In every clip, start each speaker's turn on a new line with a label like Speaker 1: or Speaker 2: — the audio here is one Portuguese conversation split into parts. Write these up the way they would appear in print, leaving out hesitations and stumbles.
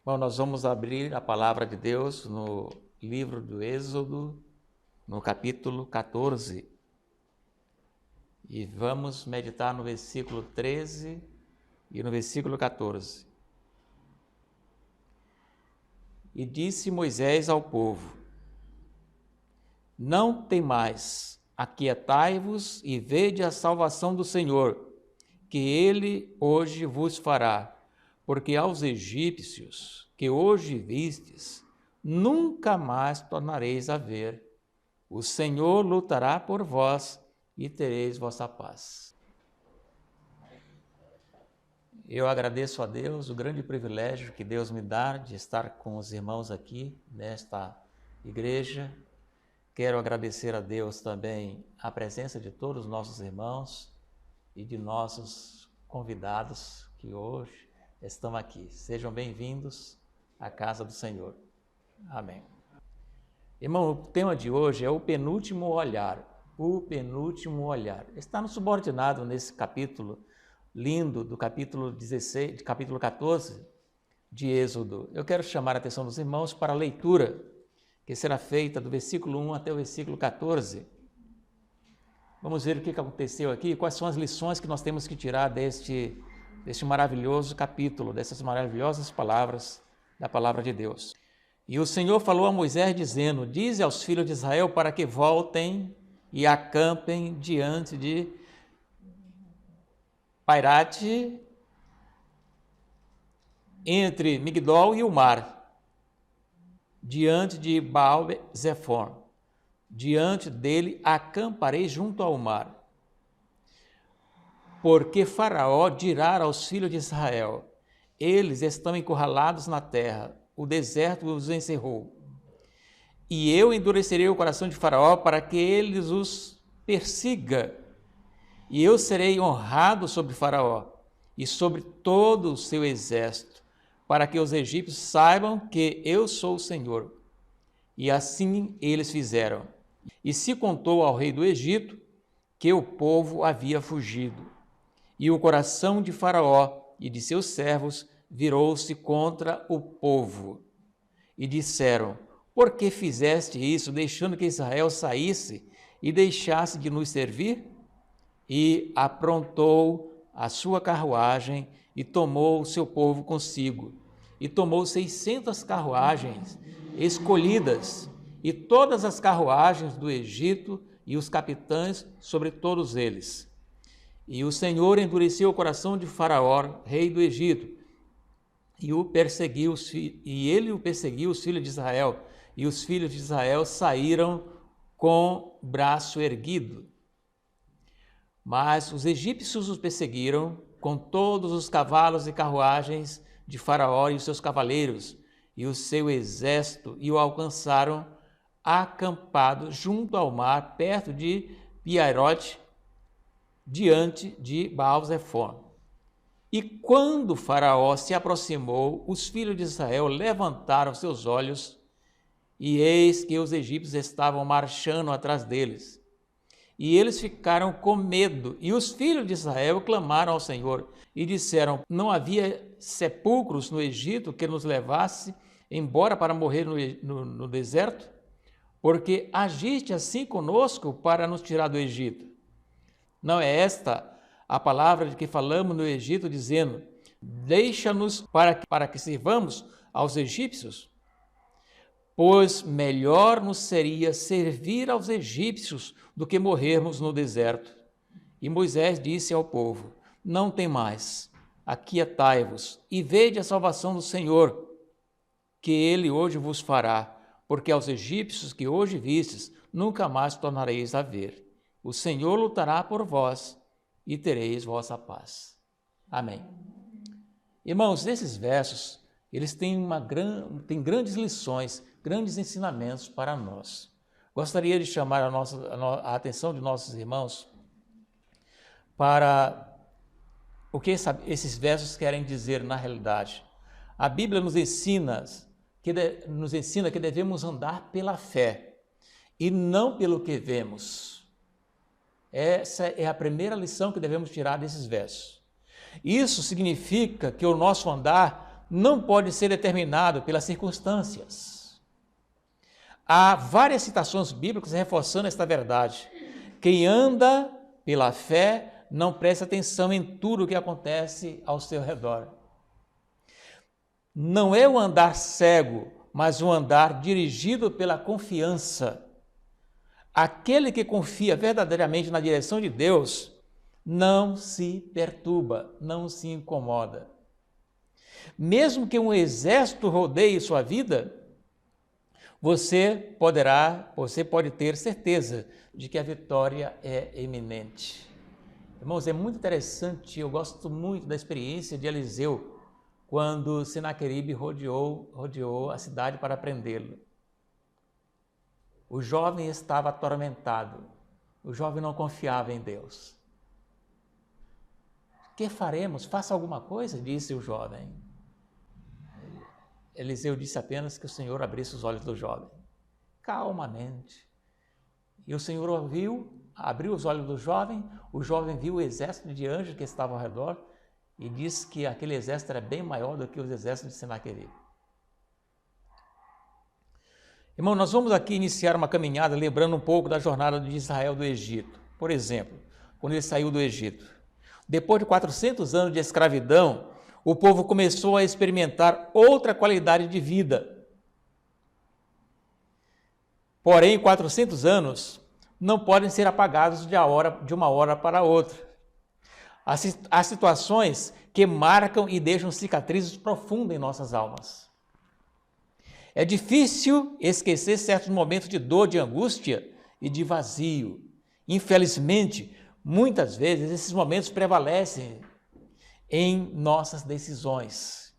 Speaker 1: Bom, nós vamos abrir a palavra de Deus no livro do Êxodo, no capítulo 14, e vamos meditar no versículo 13 e no versículo 14. E disse Moisés ao povo: Não temais, aquietai-vos e vede a salvação do Senhor, que ele hoje vos fará, porque aos egípcios que hoje vistes, nunca mais tornareis a ver. O Senhor lutará por vós e tereis vossa paz. Eu agradeço a Deus o grande privilégio que Deus me dá de estar com os irmãos aqui nesta igreja. Quero agradecer a Deus também a presença de todos os nossos irmãos e de nossos convidados que hoje estão aqui. Sejam bem-vindos à casa do Senhor. Amém. Irmão, o tema de hoje é o penúltimo olhar. O penúltimo olhar. Está no subordinado nesse capítulo lindo do capítulo 16, capítulo 14 de Êxodo. Eu quero chamar a atenção dos irmãos para a leitura que será feita do versículo 1 até o versículo 14. Vamos ver o que aconteceu aqui, quais são as lições que nós temos que tirar deste maravilhoso capítulo, dessas maravilhosas palavras da palavra de Deus. E o Senhor falou a Moisés dizendo: Dize aos filhos de Israel para que voltem e acampem diante de Pairate, entre Migdol e o mar, diante de Baal-Zephon. Diante dele acamparei junto ao mar. Porque Faraó dirá aos filhos de Israel: Eles estão encurralados na terra, o deserto os encerrou. E eu endurecerei o coração de Faraó para que eles os persiga. E eu serei honrado sobre Faraó e sobre todo o seu exército, para que os egípcios saibam que eu sou o Senhor. E assim eles fizeram. E se contou ao rei do Egito que o povo havia fugido. E o coração de Faraó e de seus servos virou-se contra o povo. E disseram: Por que fizeste isso, deixando que Israel saísse e deixasse de nos servir? E aprontou a sua carruagem e tomou o seu povo consigo. E tomou 600 carruagens escolhidas, e todas as carruagens do Egito, e os capitães sobre todos eles. E o Senhor endureceu o coração de Faraó, rei do Egito, e ele o perseguiu os filhos de Israel, e os filhos de Israel saíram com braço erguido. Mas os egípcios os perseguiram com todos os cavalos e carruagens de Faraó e os seus cavaleiros e o seu exército, e o alcançaram acampado junto ao mar, perto de Piairote, diante de Baal-Zephon. E quando Faraó se aproximou, os filhos de Israel levantaram seus olhos, e eis que os egípcios estavam marchando atrás deles. E eles ficaram com medo, e os filhos de Israel clamaram ao Senhor e disseram: Não havia sepulcros no Egito que nos levasse embora para morrer no deserto? Porque agiste assim conosco para nos tirar do Egito. Não é esta a palavra de que falamos no Egito, dizendo: Deixa-nos para que sirvamos aos egípcios? Pois melhor nos seria servir aos egípcios do que morrermos no deserto. E Moisés disse ao povo: Não temais, aquietai-vos e vede a salvação do Senhor, que ele hoje vos fará, porque aos egípcios que hoje vistes, nunca mais tornareis a ver. O Senhor lutará por vós e tereis vossa paz. Amém. Irmãos, esses versos, eles têm grandes lições, grandes ensinamentos para nós. Gostaria de chamar a atenção de nossos irmãos para o que esses versos querem dizer na realidade. A Bíblia nos ensina que devemos andar pela fé e não pelo que vemos. Essa é a primeira lição que devemos tirar desses versos. Isso significa que o nosso andar não pode ser determinado pelas circunstâncias. Há várias citações bíblicas reforçando esta verdade. Quem anda pela fé não presta atenção em tudo o que acontece ao seu redor. Não é o andar cego, mas o andar dirigido pela confiança. Aquele que confia verdadeiramente na direção de Deus não se perturba, não se incomoda. Mesmo que um exército rodeie sua vida, você pode ter certeza de que a vitória é iminente. Irmãos, é muito interessante, eu gosto muito da experiência de Eliseu, quando Senaqueribe rodeou a cidade para prendê-lo. O jovem estava atormentado, o jovem não confiava em Deus. Que faremos? Faça alguma coisa, disse o jovem. Eliseu disse apenas que o Senhor abrisse os olhos do jovem, calmamente. E o Senhor abriu os olhos do jovem, o jovem viu o exército de anjos que estava ao redor e disse que aquele exército era bem maior do que os exércitos de Senaqueribe. Irmão, nós vamos aqui iniciar uma caminhada lembrando um pouco da jornada de Israel do Egito. Por exemplo, quando ele saiu do Egito. Depois de 400 anos de escravidão, o povo começou a experimentar outra qualidade de vida. Porém, 400 anos não podem ser apagados de uma hora para outra. Há situações que marcam e deixam cicatrizes profundas em nossas almas. É difícil esquecer certos momentos de dor, de angústia e de vazio. Infelizmente, muitas vezes esses momentos prevalecem em nossas decisões.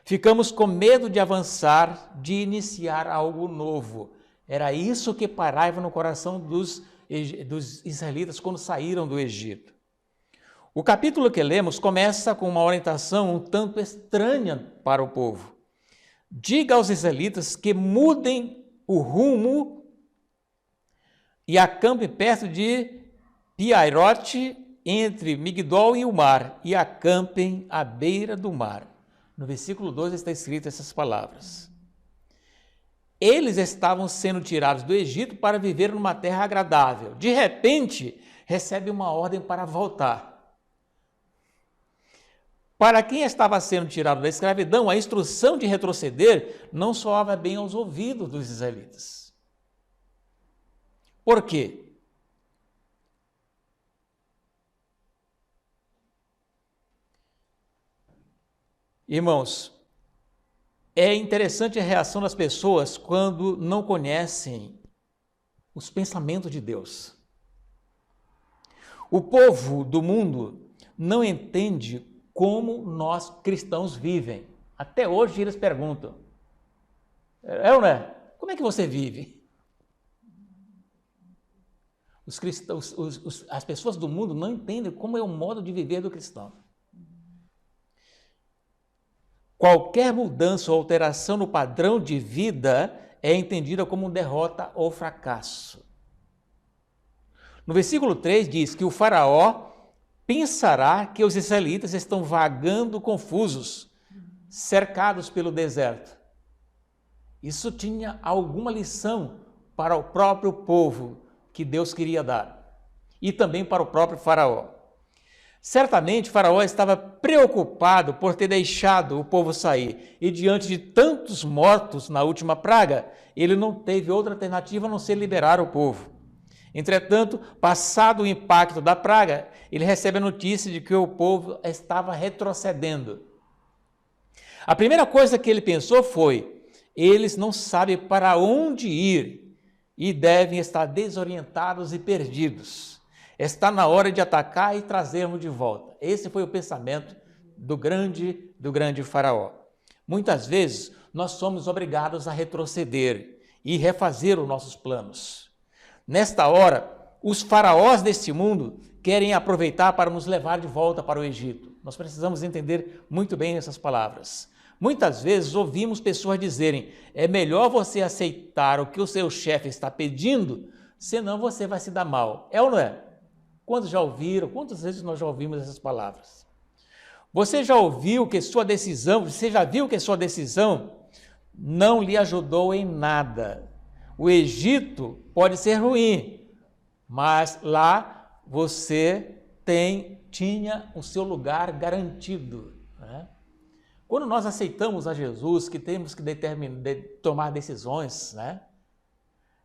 Speaker 1: Ficamos com medo de avançar, de iniciar algo novo. Era isso que pairava no coração dos israelitas quando saíram do Egito. O capítulo que lemos começa com uma orientação um tanto estranha para o povo. Diga aos israelitas que mudem o rumo e acampem perto de Piairote, entre Migdol e o mar, e acampem à beira do mar. No versículo 2 está escrito essas palavras. Eles estavam sendo tirados do Egito para viver numa terra agradável. De repente, recebem uma ordem para voltar. Para quem estava sendo tirado da escravidão, a instrução de retroceder não soava bem aos ouvidos dos israelitas. Por quê? Irmãos, é interessante a reação das pessoas quando não conhecem os pensamentos de Deus. O povo do mundo não entende como nós cristãos vivem. Até hoje eles perguntam, ou não é? Como é que você vive? Os cristãos, as pessoas do mundo não entendem como é o modo de viver do cristão. Qualquer mudança ou alteração no padrão de vida é entendida como derrota ou fracasso. No versículo 3 diz que o faraó pensará que os israelitas estão vagando confusos, cercados pelo deserto. Isso tinha alguma lição para o próprio povo que Deus queria dar e também para o próprio faraó. Certamente, Faraó estava preocupado por ter deixado o povo sair e, diante de tantos mortos na última praga, ele não teve outra alternativa a não ser liberar o povo. Entretanto, passado o impacto da praga, ele recebe a notícia de que o povo estava retrocedendo. A primeira coisa que ele pensou foi: eles não sabem para onde ir e devem estar desorientados e perdidos. Está na hora de atacar e trazermos de volta. Esse foi o pensamento do grande faraó. Muitas vezes nós somos obrigados a retroceder e refazer os nossos planos. Nesta hora, os faraós deste mundo querem aproveitar para nos levar de volta para o Egito. Nós precisamos entender muito bem essas palavras. Muitas vezes ouvimos pessoas dizerem: é melhor você aceitar o que o seu chefe está pedindo, senão você vai se dar mal. É ou não é? Quantos já ouviram? Quantas vezes nós já ouvimos essas palavras? Você já viu que sua decisão não lhe ajudou em nada. O Egito pode ser ruim, mas lá você tinha o seu lugar garantido, né? Quando nós aceitamos a Jesus, que temos que tomar decisões, né,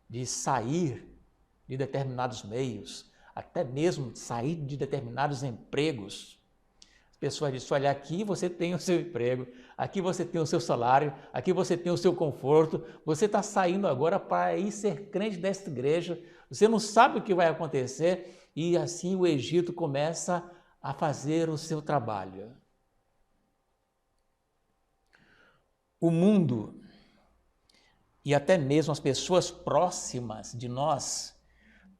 Speaker 1: de sair de determinados meios, até mesmo sair de determinados empregos. As pessoas dizem, olha, aqui você tem o seu emprego, aqui você tem o seu salário, aqui você tem o seu conforto, você está saindo agora para ir ser crente desta igreja, você não sabe o que vai acontecer, e assim o Egito começa a fazer o seu trabalho. O mundo e até mesmo as pessoas próximas de nós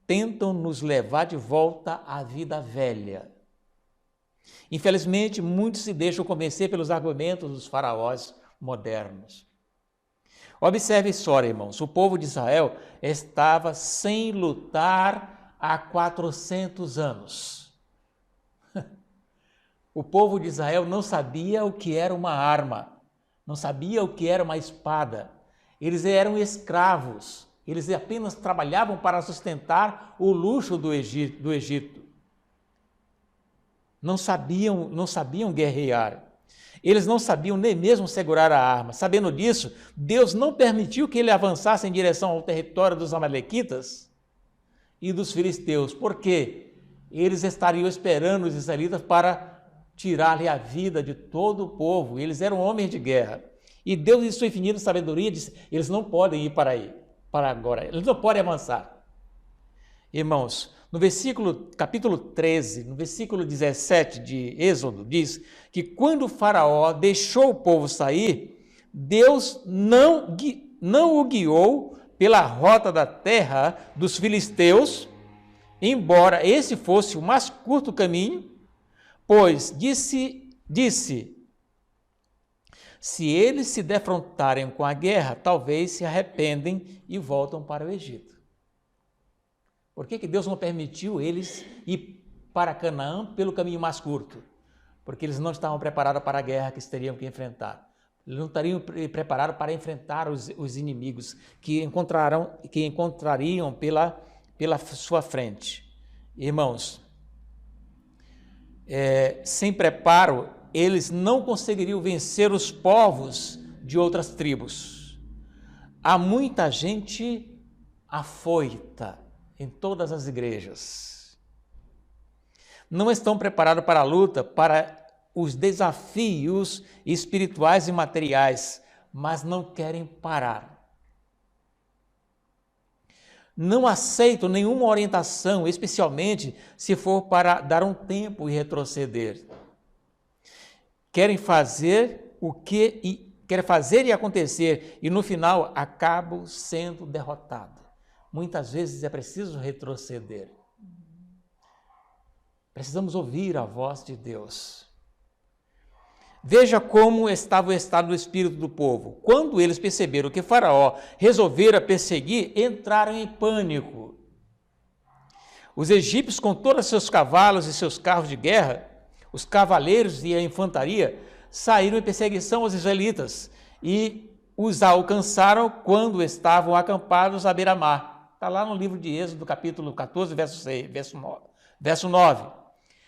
Speaker 1: tentam nos levar de volta à vida velha. Infelizmente, muitos se deixam convencer pelos argumentos dos faraós modernos. Observe só, irmãos, o povo de Israel estava sem lutar há 400 anos. O povo de Israel não sabia o que era uma arma, não sabia o que era uma espada. Eles eram escravos, eles apenas trabalhavam para sustentar o luxo do Egito. Não sabiam guerrear. Eles não sabiam nem mesmo segurar a arma. Sabendo disso, Deus não permitiu que ele avançasse em direção ao território dos amalequitas e dos filisteus, porque eles estariam esperando os israelitas para tirar-lhe a vida de todo o povo. Eles eram homens de guerra. E Deus, em sua infinita sabedoria, disse, eles não podem ir para agora, eles não podem avançar. Irmãos, no capítulo 13, no versículo 17 de Êxodo, diz que quando o faraó deixou o povo sair, Deus não o guiou pela rota da terra dos filisteus, embora esse fosse o mais curto caminho, pois disse, se eles se defrontarem com a guerra, talvez se arrependem e voltam para o Egito. Por que Deus não permitiu eles ir para Canaã pelo caminho mais curto? Porque eles não estavam preparados para a guerra que eles teriam que enfrentar. Eles não estariam preparados para enfrentar os inimigos que encontrariam pela sua frente. Irmãos, sem preparo, eles não conseguiriam vencer os povos de outras tribos. Há muita gente afoita em todas as igrejas. Não estão preparados para a luta, para os desafios espirituais e materiais, mas não querem parar. Não aceitam nenhuma orientação, especialmente se for para dar um tempo e retroceder. Querem fazer e acontecer, e no final acabam sendo derrotados. Muitas vezes é preciso retroceder. Precisamos ouvir a voz de Deus. Veja como estava o estado do espírito do povo. Quando eles perceberam que Faraó resolvera perseguir, entraram em pânico. Os egípcios, com todos os seus cavalos e seus carros de guerra, os cavaleiros e a infantaria, saíram em perseguição aos israelitas e os alcançaram quando estavam acampados à beira-mar. Está lá no livro de Êxodo, capítulo 14, verso 9.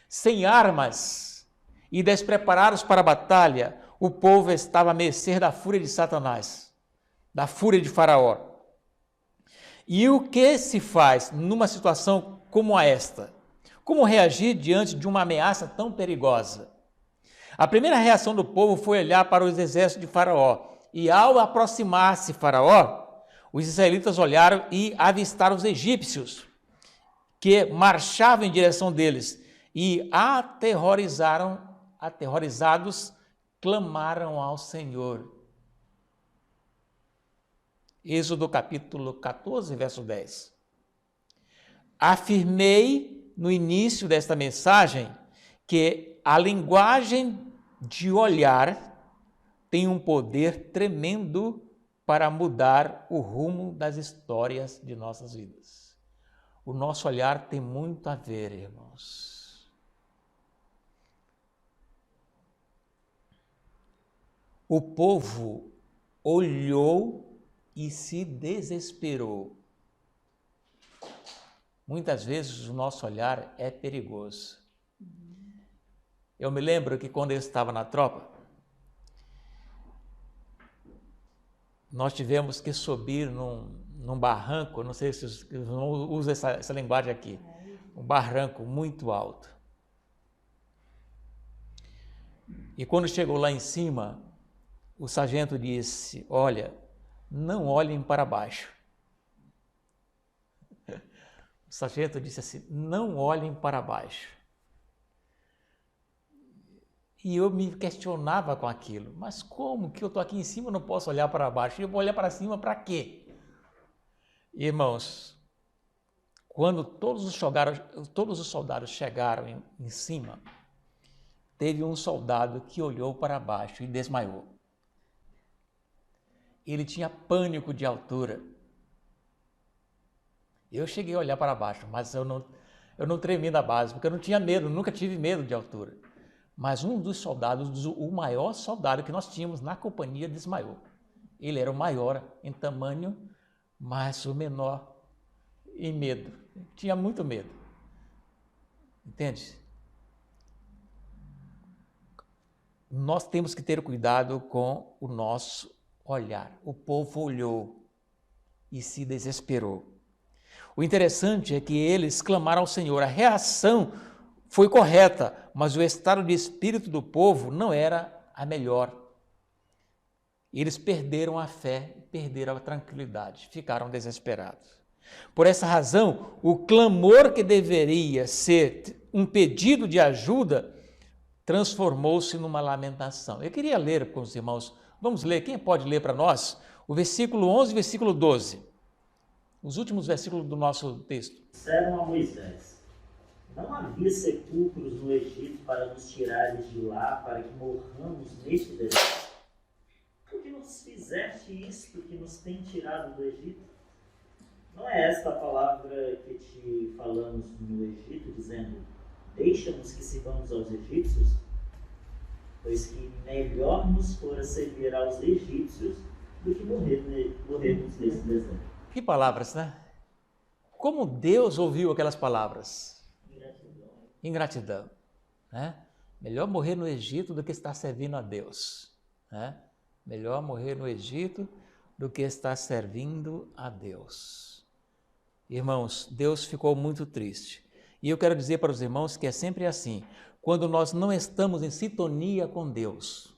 Speaker 1: Sem armas e despreparados para a batalha, o povo estava à mercê da fúria de Satanás, da fúria de Faraó. E o que se faz numa situação como esta? Como reagir diante de uma ameaça tão perigosa? A primeira reação do povo foi olhar para os exércitos de Faraó. E ao aproximar-se Faraó, os israelitas olharam e avistaram os egípcios, que marchavam em direção deles, e aterrorizados, clamaram ao Senhor. Êxodo capítulo 14, verso 10. Afirmei no início desta mensagem que a linguagem de olhar tem um poder tremendo para mudar o rumo das histórias de nossas vidas. O nosso olhar tem muito a ver, irmãos. O povo olhou e se desesperou. Muitas vezes o nosso olhar é perigoso. Eu me lembro que quando eu estava na tropa, nós tivemos que subir num barranco, não sei se usa essa linguagem aqui, um barranco muito alto. E quando chegou lá em cima, o sargento disse, olha, não olhem para baixo. O sargento disse assim, não olhem para baixo. E eu me questionava com aquilo, mas como que eu estou aqui em cima e não posso olhar para baixo? Eu vou olhar para cima para quê? Irmãos, quando todos os soldados chegaram em cima, teve um soldado que olhou para baixo e desmaiou. Ele tinha pânico de altura. Eu cheguei a olhar para baixo, mas eu não tremi na base, porque eu não tinha medo, nunca tive medo de altura. Mas um dos soldados, o maior soldado que nós tínhamos na companhia, desmaiou. Ele era o maior em tamanho, mas o menor em medo. Tinha muito medo. Entende? Nós temos que ter cuidado com o nosso olhar. O povo olhou e se desesperou. O interessante é que eles clamaram ao Senhor. A reação foi correta, mas o estado de espírito do povo não era a melhor. Eles perderam a fé, perderam a tranquilidade, ficaram desesperados. Por essa razão, o clamor que deveria ser um pedido de ajuda transformou-se numa lamentação. Eu queria ler com os irmãos, vamos ler, quem pode ler para nós? O versículo 11 e versículo 12. Os últimos versículos do nosso texto.
Speaker 2: Disseram a Moisés, não havia sepulcros no Egito para nos tirares de lá, para que morramos neste deserto? Por que nos fizeste isto que nos tem tirado do Egito? Não é esta a palavra que te falamos no Egito, dizendo, deixa-nos que sirvamos aos egípcios? Pois que melhor nos fora servir aos egípcios do que morrermos nesse deserto.
Speaker 1: Que palavras, né? Como Deus ouviu aquelas palavras? Ingratidão, né? Melhor morrer no Egito do que estar servindo a Deus, né? Melhor morrer no Egito do que estar servindo a Deus. Irmãos, Deus ficou muito triste. E eu quero dizer para os irmãos que é sempre assim, quando nós não estamos em sintonia com Deus,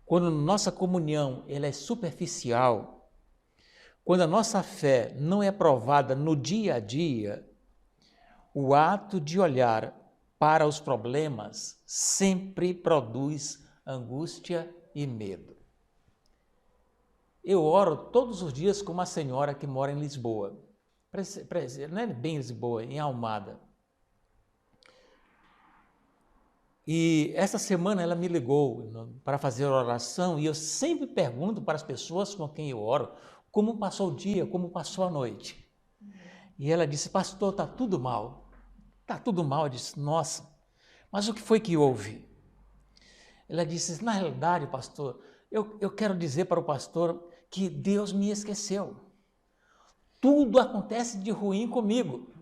Speaker 1: quando nossa comunhão ela é superficial, quando a nossa fé não é provada no dia a dia, o ato de olhar para os problemas sempre produz angústia e medo. Eu oro todos os dias com uma senhora que mora em Lisboa, não é bem Lisboa, em Almada. E essa semana ela me ligou para fazer oração e eu sempre pergunto para as pessoas com quem eu oro, como passou o dia, como passou a noite. E ela disse, pastor, está tudo mal. Está tudo mal. Eu disse, nossa, mas o que foi que houve? Ela disse, na realidade, pastor, eu quero dizer para o pastor que Deus me esqueceu. Tudo acontece de ruim comigo.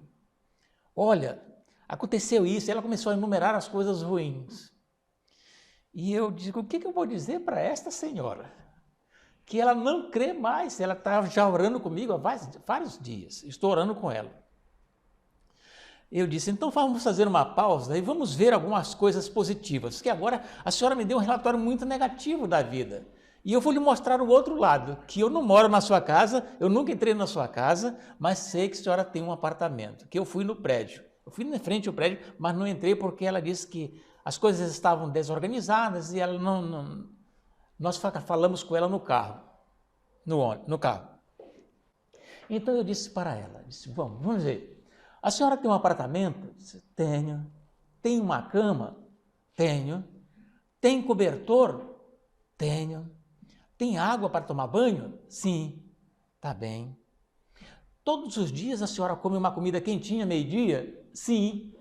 Speaker 1: Olha, aconteceu isso. Ela começou a enumerar as coisas ruins. E eu digo, o que eu vou dizer para esta senhora? Que ela não crê mais, ela está já orando comigo há vários dias, estou orando com ela. Eu disse, então vamos fazer uma pausa e vamos ver algumas coisas positivas, porque agora a senhora me deu um relatório muito negativo da vida. E eu vou lhe mostrar o outro lado, que eu não moro na sua casa, eu nunca entrei na sua casa, mas sei que a senhora tem um apartamento, que eu fui no prédio. Eu fui na frente do prédio, mas não entrei porque ela disse que as coisas estavam desorganizadas e ela não nós falamos com ela no carro, no carro. Então eu disse para ela, vamos ver, a senhora tem um apartamento? Disse, tenho. Tem uma cama? Tenho. Tem cobertor? Tenho. Tem água para tomar banho? Sim. Tá bem. Todos os dias a senhora come uma comida quentinha, meio-dia? Sim.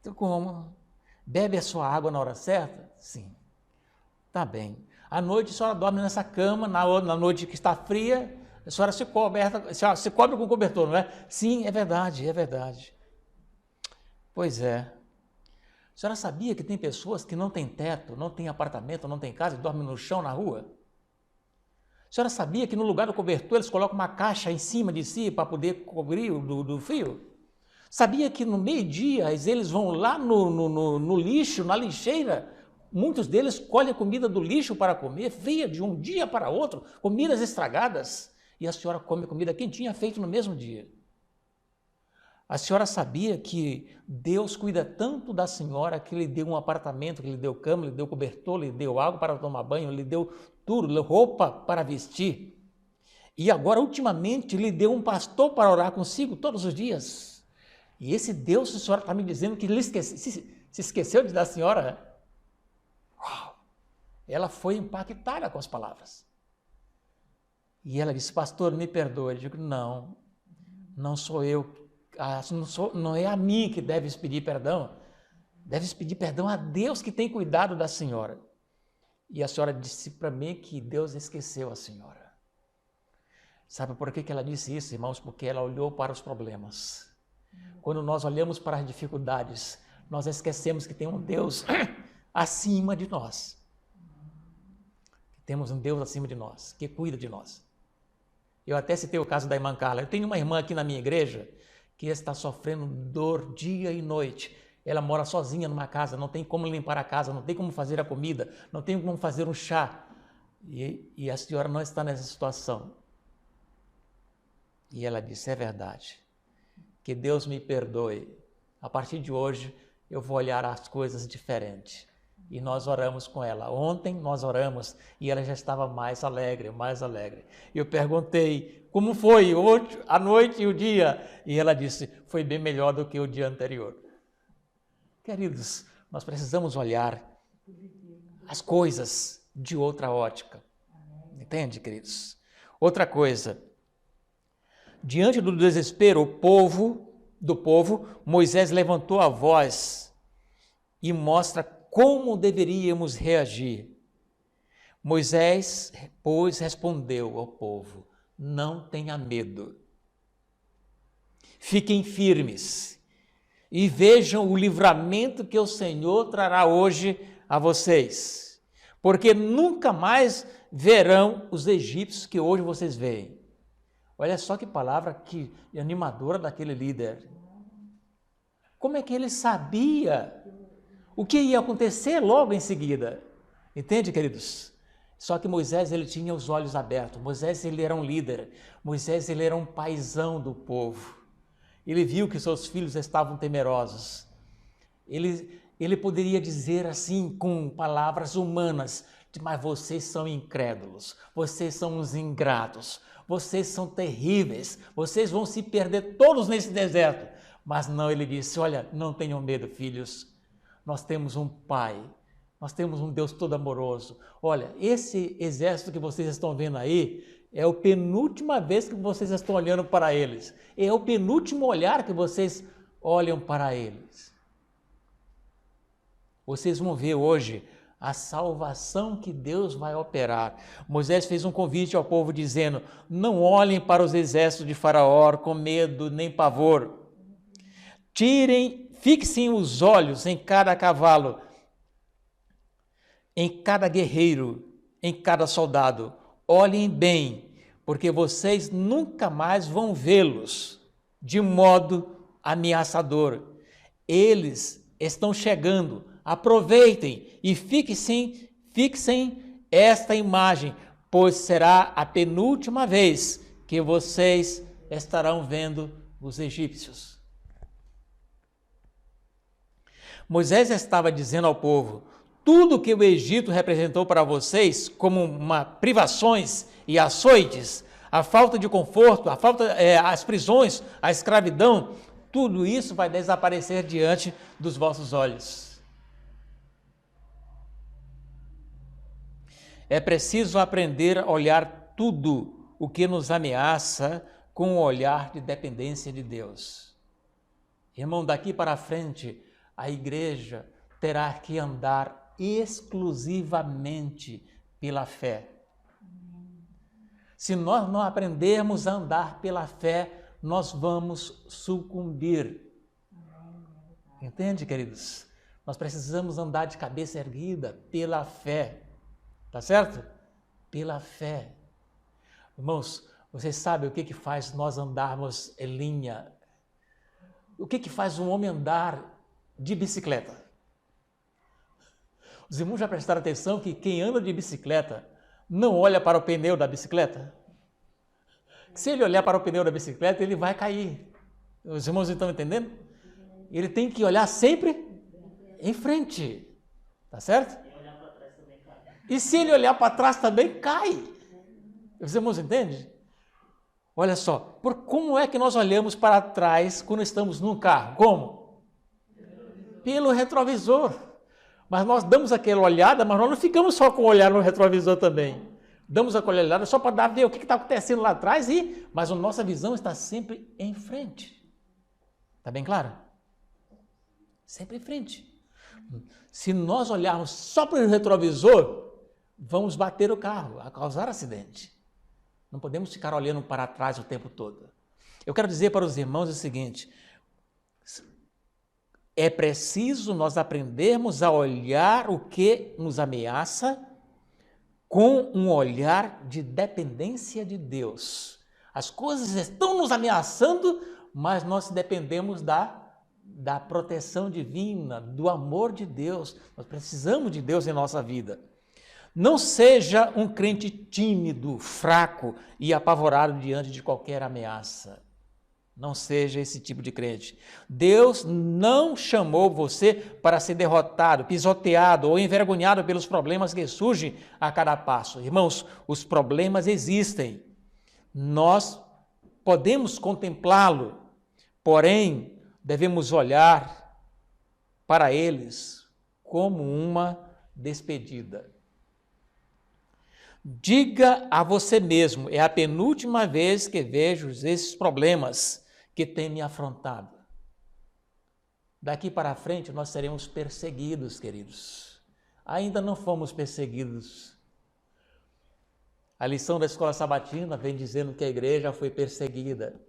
Speaker 1: Eu como. Bebe a sua água na hora certa? Sim. Tá bem. À noite a senhora dorme nessa cama, na noite que está fria, a senhora se cobre com cobertor, não é? Sim, é verdade, é verdade. Pois é. A senhora sabia que tem pessoas que não têm teto, não têm apartamento, não têm casa e dormem no chão, na rua? A senhora sabia que no lugar do cobertor eles colocam uma caixa em cima de si para poder cobrir do frio? Sabia que no meio-dia eles vão lá no lixo, na lixeira, muitos deles colhem comida do lixo para comer, fria de um dia para outro, comidas estragadas, e a senhora come comida quentinha feita no mesmo dia. A senhora sabia que Deus cuida tanto da senhora que lhe deu um apartamento, que lhe deu cama, lhe deu cobertor, lhe deu água para tomar banho, lhe deu tudo, roupa para vestir. E agora, ultimamente, lhe deu um pastor para orar consigo todos os dias. E esse Deus, a senhora está me dizendo que se esqueceu de dar a senhora? Uau! Ela foi impactada com as palavras. E ela disse, pastor, me perdoe. Eu digo, não sou eu. Não é a mim que deves pedir perdão. Deves pedir perdão a Deus que tem cuidado da senhora. E a senhora disse para mim que Deus esqueceu a senhora. Sabe por que ela disse isso, irmãos? Porque ela olhou para os problemas. Quando nós olhamos para as dificuldades, nós esquecemos que tem um Deus acima de nós. Temos um Deus acima de nós, que cuida de nós. Eu até citei o caso da irmã Carla. Eu tenho uma irmã aqui na minha igreja que está sofrendo dor dia e noite. Ela mora sozinha numa casa, não tem como limpar a casa, não tem como fazer a comida, não tem como fazer um chá. E a senhora não está nessa situação. E ela disse, é verdade. Que Deus me perdoe. A partir de hoje, eu vou olhar as coisas diferente. E nós oramos com ela. Ontem nós oramos e ela já estava mais alegre, mais alegre. E eu perguntei, como foi hoje, a noite e o dia? E ela disse, foi bem melhor do que o dia anterior. Queridos, nós precisamos olhar as coisas de outra ótica. Entende, queridos? Outra coisa, diante do desespero do povo, Moisés levantou a voz e mostra como deveríamos reagir. Moisés, pois, respondeu ao povo, não tenha medo. Fiquem firmes e vejam o livramento que o Senhor trará hoje a vocês, porque nunca mais verão os egípcios que hoje vocês veem. Olha só que palavra que animadora daquele líder. Como é que ele sabia o que ia acontecer logo em seguida? Entende, queridos? Só que Moisés, ele tinha os olhos abertos. Moisés, ele era um líder. Moisés, ele era um paizão do povo. Ele viu que seus filhos estavam temerosos. Ele poderia dizer assim, com palavras humanas, mas vocês são incrédulos, vocês são uns ingratos, vocês são terríveis, vocês vão se perder todos nesse deserto. Mas não, ele disse, olha, não tenham medo, filhos, nós temos um Pai, nós temos um Deus todo amoroso. Olha, esse exército que vocês estão vendo aí, é a penúltima vez que vocês estão olhando para eles, é o penúltimo olhar que vocês olham para eles. Vocês vão ver hoje a salvação que Deus vai operar. Moisés fez um convite ao povo dizendo, não olhem para os exércitos de Faraó com medo nem pavor. Fixem os olhos em cada cavalo, em cada guerreiro, em cada soldado. Olhem bem, porque vocês nunca mais vão vê-los de modo ameaçador. Eles estão chegando. Aproveitem e fixem esta imagem, pois será a penúltima vez que vocês estarão vendo os egípcios. Moisés estava dizendo ao povo, tudo que o Egito representou para vocês como privações e açoites, a falta de conforto, as prisões, a escravidão, tudo isso vai desaparecer diante dos vossos olhos. É preciso aprender a olhar tudo o que nos ameaça com um olhar de dependência de Deus. Irmão, daqui para frente, a igreja terá que andar exclusivamente pela fé. Se nós não aprendermos a andar pela fé, nós vamos sucumbir. Entende, queridos? Nós precisamos andar de cabeça erguida pela fé. Tá certo? Pela fé. Irmãos, vocês sabem o que faz nós andarmos em linha? O que faz um homem andar de bicicleta? Os irmãos já prestaram atenção que quem anda de bicicleta não olha para o pneu da bicicleta? Se ele olhar para o pneu da bicicleta, ele vai cair. Os irmãos estão entendendo? Ele tem que olhar sempre em frente. Tá certo? E se ele olhar para trás também, cai. Os irmãos entendem? Olha só, como é que nós olhamos para trás quando estamos num carro? Como? Pelo retrovisor. Mas nós damos aquela olhada, mas nós não ficamos só com o olhar no retrovisor também. Damos aquela olhada só para ver o que está acontecendo lá atrás, mas a nossa visão está sempre em frente. Está bem claro? Sempre em frente. Se nós olharmos só para o retrovisor, vamos bater o carro, a causar acidente. Não podemos ficar olhando para trás o tempo todo. Eu quero dizer para os irmãos o seguinte: é preciso nós aprendermos a olhar o que nos ameaça com um olhar de dependência de Deus. As coisas estão nos ameaçando, mas nós dependemos da proteção divina, do amor de Deus. Nós precisamos de Deus em nossa vida. Não seja um crente tímido, fraco e apavorado diante de qualquer ameaça. Não seja esse tipo de crente. Deus não chamou você para ser derrotado, pisoteado ou envergonhado pelos problemas que surgem a cada passo. Irmãos, os problemas existem. Nós podemos contemplá-lo, porém, devemos olhar para eles como uma despedida. Diga a você mesmo: é a penúltima vez que vejo esses problemas que têm me afrontado. Daqui para frente nós seremos perseguidos, queridos. Ainda não fomos perseguidos. A lição da escola sabatina vem dizendo que a igreja foi perseguida.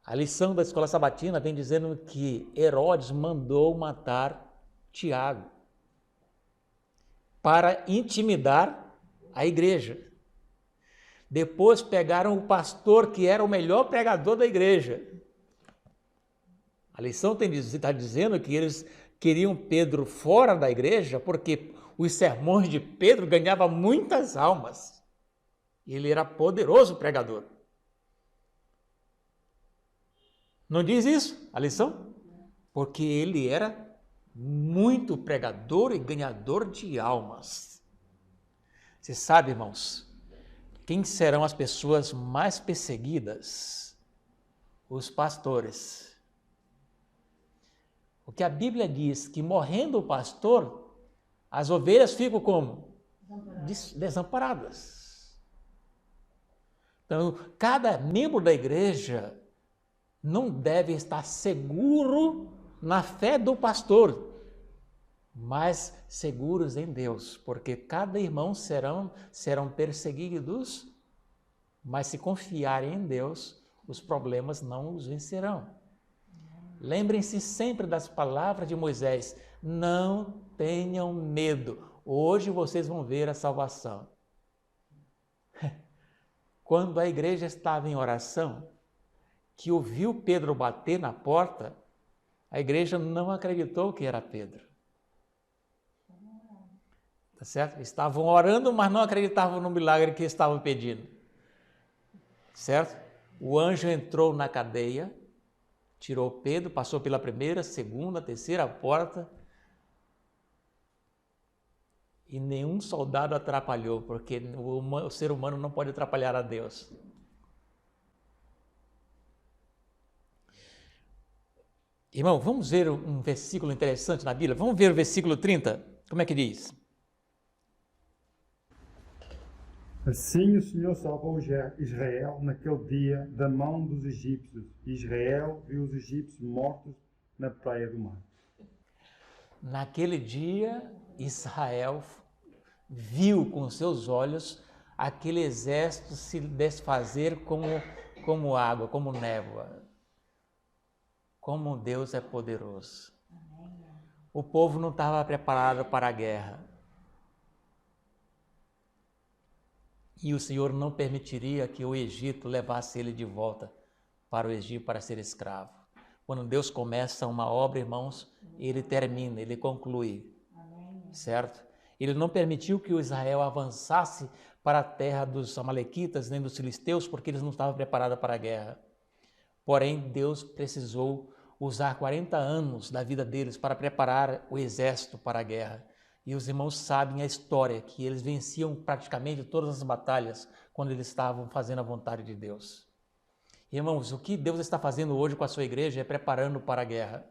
Speaker 1: A lição da escola sabatina vem dizendo que Herodes mandou matar Tiago para intimidar a igreja. Depois pegaram o pastor que era o melhor pregador da igreja. A lição está dizendo que eles queriam Pedro fora da igreja porque os sermões de Pedro ganhavam muitas almas. Ele era poderoso pregador. Não diz isso a lição? Porque ele era muito pregador e ganhador de almas. Você sabe, irmãos, quem serão as pessoas mais perseguidas? Os pastores. Porque a Bíblia diz que morrendo o pastor, as ovelhas ficam como? Desamparadas. Então, cada membro da igreja não deve estar seguro na fé do pastor, mas seguros em Deus, porque cada irmão serão perseguidos, mas se confiarem em Deus, os problemas não os vencerão. Lembrem-se sempre das palavras de Moisés: não tenham medo, hoje vocês vão ver a salvação. Quando a igreja estava em oração, que ouviu Pedro bater na porta, a igreja não acreditou que era Pedro. Tá certo? Estavam orando, mas não acreditavam no milagre que estavam pedindo. Certo? O anjo entrou na cadeia, tirou Pedro, passou pela primeira, segunda, terceira porta, e nenhum soldado atrapalhou, porque o ser humano não pode atrapalhar a Deus. Irmão, vamos ver um versículo interessante na Bíblia? Vamos ver o versículo 30? Como é que diz?
Speaker 3: Assim o Senhor salvou Israel naquele dia da mão dos egípcios. Israel viu os egípcios mortos na praia do mar.
Speaker 1: Naquele dia, Israel viu com seus olhos aquele exército se desfazer como água, como névoa. Como Deus é poderoso. O povo não estava preparado para a guerra. E o Senhor não permitiria que o Egito levasse ele de volta para o Egito para ser escravo. Quando Deus começa uma obra, irmãos, ele termina, ele conclui. Certo? Ele não permitiu que o Israel avançasse para a terra dos amalequitas nem dos filisteus, porque eles não estavam preparados para a guerra. Porém, Deus precisou usar 40 anos da vida deles para preparar o exército para a guerra. E os irmãos sabem a história, que eles venciam praticamente todas as batalhas quando eles estavam fazendo a vontade de Deus. Irmãos, o que Deus está fazendo hoje com a sua igreja é preparando para a guerra.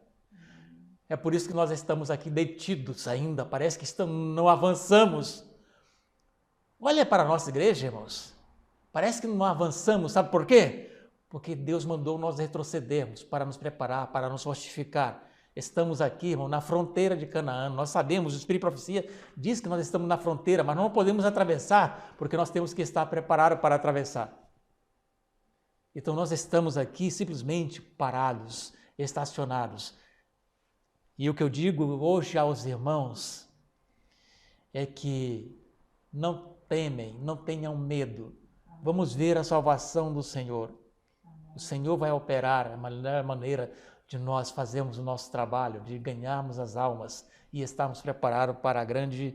Speaker 1: É por isso que nós estamos aqui detidos ainda, parece que não avançamos. Olha para a nossa igreja, irmãos, parece que não avançamos, sabe por quê? Porque Deus mandou nós retrocedermos para nos preparar, para nos fortificar. Estamos aqui, irmão, na fronteira de Canaã. Nós sabemos, o Espírito de Profecia diz que nós estamos na fronteira, mas não podemos atravessar, porque nós temos que estar preparados para atravessar. Então nós estamos aqui simplesmente parados, estacionados. E o que eu digo hoje aos irmãos é que não temem, não tenham medo. Vamos ver a salvação do Senhor. O Senhor vai operar a melhor maneira de nós fazermos o nosso trabalho, de ganharmos as almas e estarmos preparados para a grande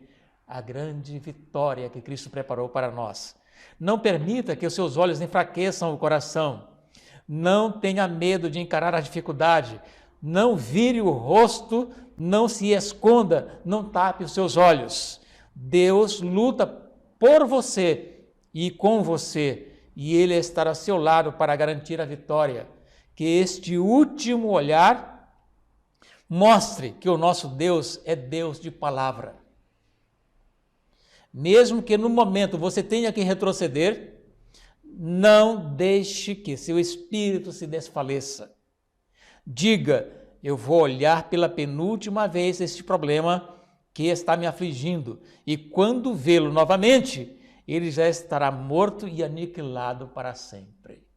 Speaker 1: vitória que Cristo preparou para nós. Não permita que os seus olhos enfraqueçam o coração. Não tenha medo de encarar a dificuldade. Não vire o rosto, não se esconda, não tape os seus olhos. Deus luta por você e com você, e Ele estará ao seu lado para garantir a vitória. Que este último olhar mostre que o nosso Deus é Deus de palavra. Mesmo que no momento você tenha que retroceder, não deixe que seu espírito se desfaleça. Diga, eu vou olhar pela penúltima vez este problema que está me afligindo, e quando vê-lo novamente, ele já estará morto e aniquilado para sempre.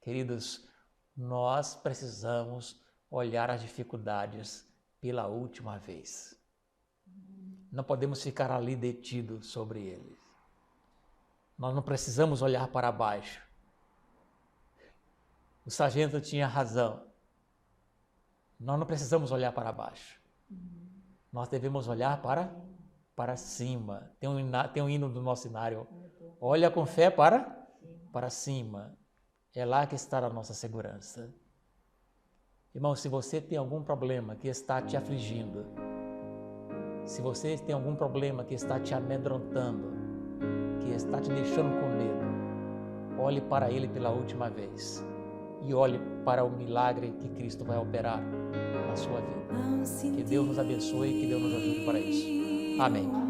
Speaker 1: Queridos, nós precisamos olhar as dificuldades pela última vez. Não podemos ficar ali detidos sobre eles. Nós não precisamos olhar para baixo. O sargento tinha razão. Nós não precisamos olhar para baixo. Nós devemos olhar para cima. Tem um hino do nosso cenário. Olha com fé para cima. É lá que está a nossa segurança. Irmão, se você tem algum problema que está te afligindo, se você tem algum problema que está te amedrontando, que está te deixando com medo, olhe para ele pela última vez e olhe para o milagre que Cristo vai operar na sua vida. Que Deus nos abençoe e que Deus nos ajude para isso. Amém.